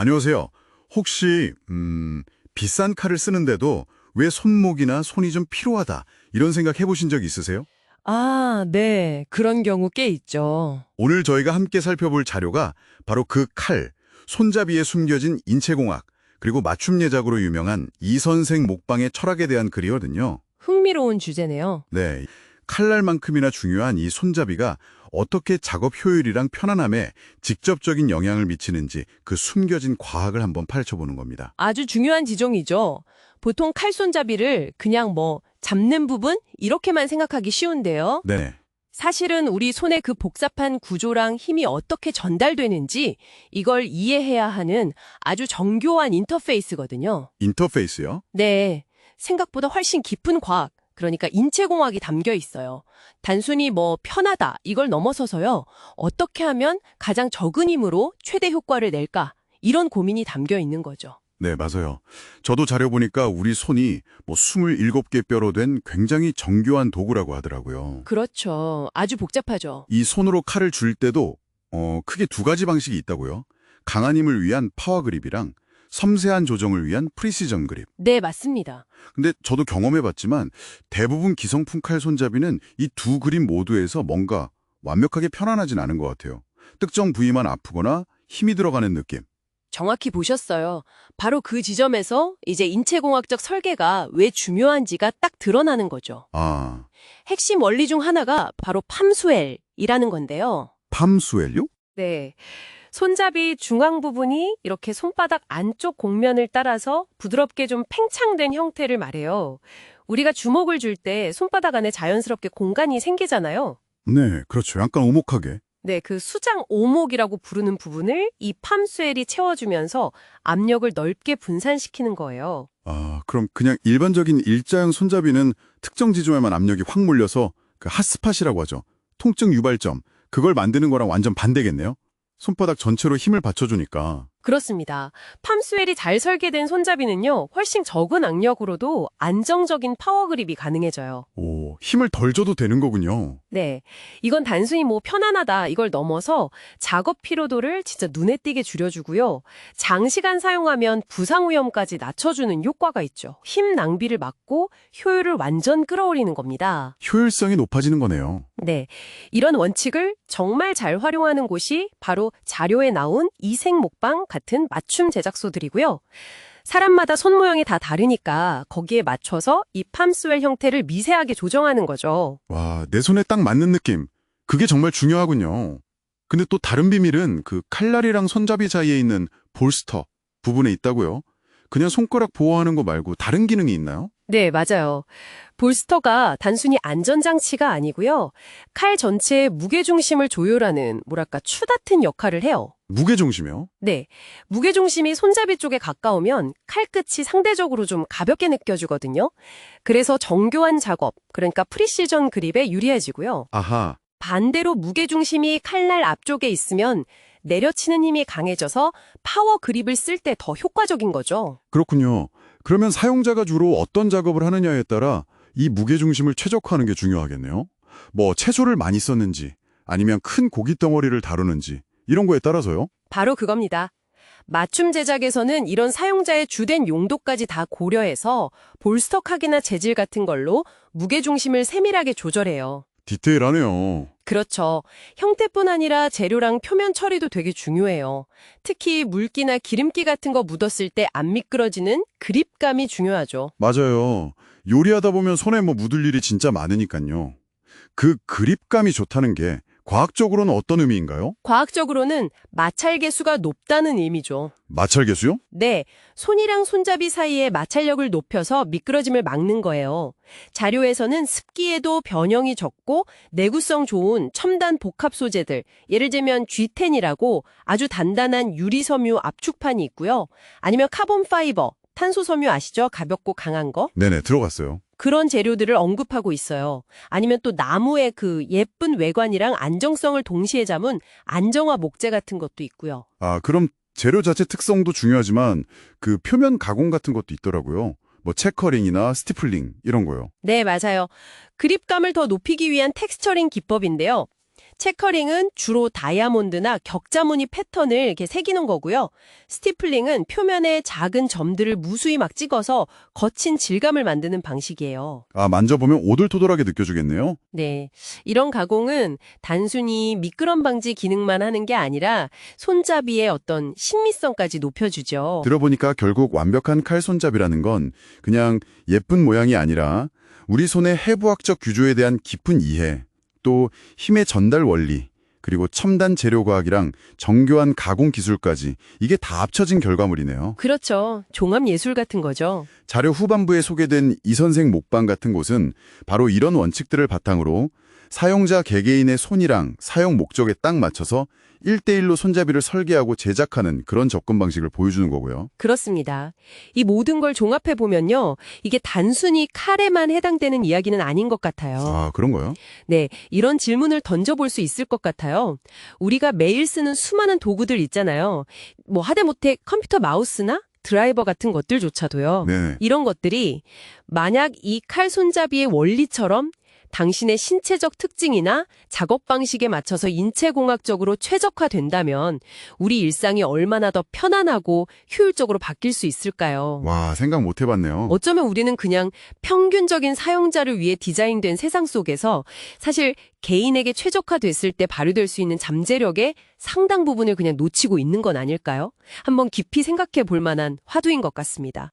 안녕하세요. 혹시 비싼 칼을 쓰는데도 왜 손목이나 손이 좀 피로하다 이런 생각 해보신 적 있으세요? 아, 네. 그런 경우 꽤 있죠. 오늘 저희가 함께 살펴볼 자료가 바로 그 칼, 손잡이에 숨겨진 인체공학, 그리고 맞춤 예작으로 유명한 이선생 목방의 철학에 대한 글이거든요. 흥미로운 주제네요. 네, 칼날만큼이나 중요한 이 손잡이가 어떻게 작업 효율이랑 편안함에 직접적인 영향을 미치는지 그 숨겨진 과학을 한번 파헤쳐보는 겁니다. 아주 중요한 지점이죠. 보통 칼손잡이를 그냥 잡는 부분? 이렇게만 생각하기 쉬운데요. 네, 사실은 우리 손의 그 복잡한 구조랑 힘이 어떻게 전달되는지 이걸 이해해야 하는 아주 정교한 인터페이스거든요. 인터페이스요? 네. 생각보다 훨씬 깊은 과학, 그러니까 인체공학이 담겨 있어요. 단순히 편하다 이걸 넘어서서요. 어떻게 하면 가장 적은 힘으로 최대 효과를 낼까? 이런 고민이 담겨 있는 거죠. 네, 맞아요. 저도 자료 보니까 우리 손이 27개 뼈로 된 굉장히 정교한 도구라고 하더라고요. 그렇죠. 아주 복잡하죠. 이 손으로 칼을 줄 때도 크게 두 가지 방식이 있다고요. 강한 힘을 위한 파워 그립이랑 섬세한 조정을 위한 프리시전 그립. 네, 맞습니다. 근데 저도 경험해봤지만 대부분 기성품 칼 손잡이는 이 두 그립 모두에서 뭔가 완벽하게 편안하진 않은 것 같아요. 특정 부위만 아프거나 힘이 들어가는 느낌. 정확히 보셨어요. 바로 그 지점에서 이제 인체공학적 설계가 왜 중요한지가 딱 드러나는 거죠. 아, 핵심 원리 중 하나가 바로 팜스웰이라는 건데요. 팜스웰요? 네. 손잡이 중앙 부분이 이렇게 손바닥 안쪽 곡면을 따라서 부드럽게 좀 팽창된 형태를 말해요. 우리가 주먹을 줄 때 손바닥 안에 자연스럽게 공간이 생기잖아요. 네, 그렇죠. 약간 오목하게. 네, 그 수장 오목이라고 부르는 부분을 이 팜스웰이 채워주면서 압력을 넓게 분산시키는 거예요. 아, 그럼 그냥 일반적인 일자형 손잡이는 특정 지점에만 압력이 확 몰려서 그 핫스팟이라고 하죠. 통증 유발점. 그걸 만드는 거랑 완전 반대겠네요. 손바닥 전체로 힘을 받쳐주니까. 그렇습니다. 팜스웰이 잘 설계된 손잡이는요, 훨씬 적은 악력으로도 안정적인 파워 그립이 가능해져요. 오, 힘을 덜 줘도 되는 거군요. 네. 이건 단순히 편안하다 이걸 넘어서 작업 피로도를 진짜 눈에 띄게 줄여주고요. 장시간 사용하면 부상 위험까지 낮춰주는 효과가 있죠. 힘 낭비를 막고 효율을 완전 끌어올리는 겁니다. 효율성이 높아지는 거네요. 네. 이런 원칙을 정말 잘 활용하는 곳이 바로 자료에 나온 이생목방 같은 맞춤 제작소들이고요. 사람마다 손 모양이 다 다르니까 거기에 맞춰서 이 팜스웰 형태를 미세하게 조정하는 거죠. 와, 내 손에 딱 맞는 느낌. 그게 정말 중요하군요. 근데 또 다른 비밀은 그 칼날이랑 손잡이 사이에 있는 볼스터 부분에 있다고요. 그냥 손가락 보호하는 거 말고 다른 기능이 있나요? 네, 맞아요. 볼스터가 단순히 안전장치가 아니고요. 칼 전체의 무게중심을 조율하는 추 같은 역할을 해요. 무게중심이요? 네, 무게중심이 손잡이 쪽에 가까우면 칼끝이 상대적으로 좀 가볍게 느껴지거든요. 그래서 정교한 작업, 그러니까 프리시전 그립에 유리해지고요. 아하. 반대로 무게중심이 칼날 앞쪽에 있으면 내려치는 힘이 강해져서 파워 그립을 쓸 때 더 효과적인 거죠. 그렇군요. 그러면 사용자가 주로 어떤 작업을 하느냐에 따라 이 무게중심을 최적화하는 게 중요하겠네요. 채소를 많이 썼는지 아니면 큰 고기 덩어리를 다루는지 이런 거에 따라서요. 바로 그겁니다. 맞춤 제작에서는 이런 사용자의 주된 용도까지 다 고려해서 볼스터각이나 재질 같은 걸로 무게중심을 세밀하게 조절해요. 디테일하네요. 그렇죠. 형태뿐 아니라 재료랑 표면 처리도 되게 중요해요. 특히 물기나 기름기 같은 거 묻었을 때 안 미끄러지는 그립감이 중요하죠. 맞아요. 요리하다 보면 손에 묻을 일이 진짜 많으니까요. 그 그립감이 좋다는 게 과학적으로는 어떤 의미인가요? 과학적으로는 마찰 계수가 높다는 의미죠. 마찰 계수요? 네, 손이랑 손잡이 사이의 마찰력을 높여서 미끄러짐을 막는 거예요. 자료에서는 습기에도 변형이 적고 내구성 좋은 첨단 복합 소재들, 예를 들면 G10이라고 아주 단단한 유리섬유 압축판이 있고요. 아니면 카본 파이버, 탄소섬유 아시죠? 가볍고 강한 거. 네네, 들어갔어요. 그런 재료들을 언급하고 있어요. 아니면 또 나무의 그 예쁜 외관이랑 안정성을 동시에 담은 안정화 목재 같은 것도 있고요. 아, 그럼 재료 자체 특성도 중요하지만 그 표면 가공 같은 것도 있더라고요. 체커링이나 스티플링 이런 거요. 네, 맞아요. 그립감을 더 높이기 위한 텍스처링 기법인데요. 체커링은 주로 다이아몬드나 격자무늬 패턴을 이렇게 새기는 거고요. 스티플링은 표면에 작은 점들을 무수히 막 찍어서 거친 질감을 만드는 방식이에요. 아, 만져보면 오돌토돌하게 느껴지겠네요. 네. 이런 가공은 단순히 미끄럼 방지 기능만 하는 게 아니라 손잡이의 어떤 신미성까지 높여주죠. 들어보니까 결국 완벽한 칼 손잡이라는 건 그냥 예쁜 모양이 아니라 우리 손의 해부학적 규조에 대한 깊은 이해, 또 힘의 전달 원리, 그리고 첨단 재료과학이랑 정교한 가공 기술까지 이게 다 합쳐진 결과물이네요. 그렇죠. 종합 예술 같은 거죠. 자료 후반부에 소개된 이선생 목방 같은 곳은 바로 이런 원칙들을 바탕으로 사용자 개개인의 손이랑 사용 목적에 딱 맞춰서 1대1로 손잡이를 설계하고 제작하는 그런 접근 방식을 보여주는 거고요. 그렇습니다. 이 모든 걸 종합해 보면요. 이게 단순히 칼에만 해당되는 이야기는 아닌 것 같아요. 아, 그런 거요? 네, 이런 질문을 던져볼 수 있을 것 같아요. 우리가 매일 쓰는 수많은 도구들 있잖아요. 뭐 하다못해 컴퓨터 마우스나 드라이버 같은 것들조차도요. 네. 이런 것들이 만약 이 칼 손잡이의 원리처럼 당신의 신체적 특징이나 작업 방식에 맞춰서 인체공학적으로 최적화된다면 우리 일상이 얼마나 더 편안하고 효율적으로 바뀔 수 있을까요? 와, 생각 못 해봤네요. 어쩌면 우리는 그냥 평균적인 사용자를 위해 디자인된 세상 속에서 사실 개인에게 최적화됐을 때 발휘될 수 있는 잠재력의 상당 부분을 그냥 놓치고 있는 건 아닐까요? 한번 깊이 생각해 볼 만한 화두인 것 같습니다.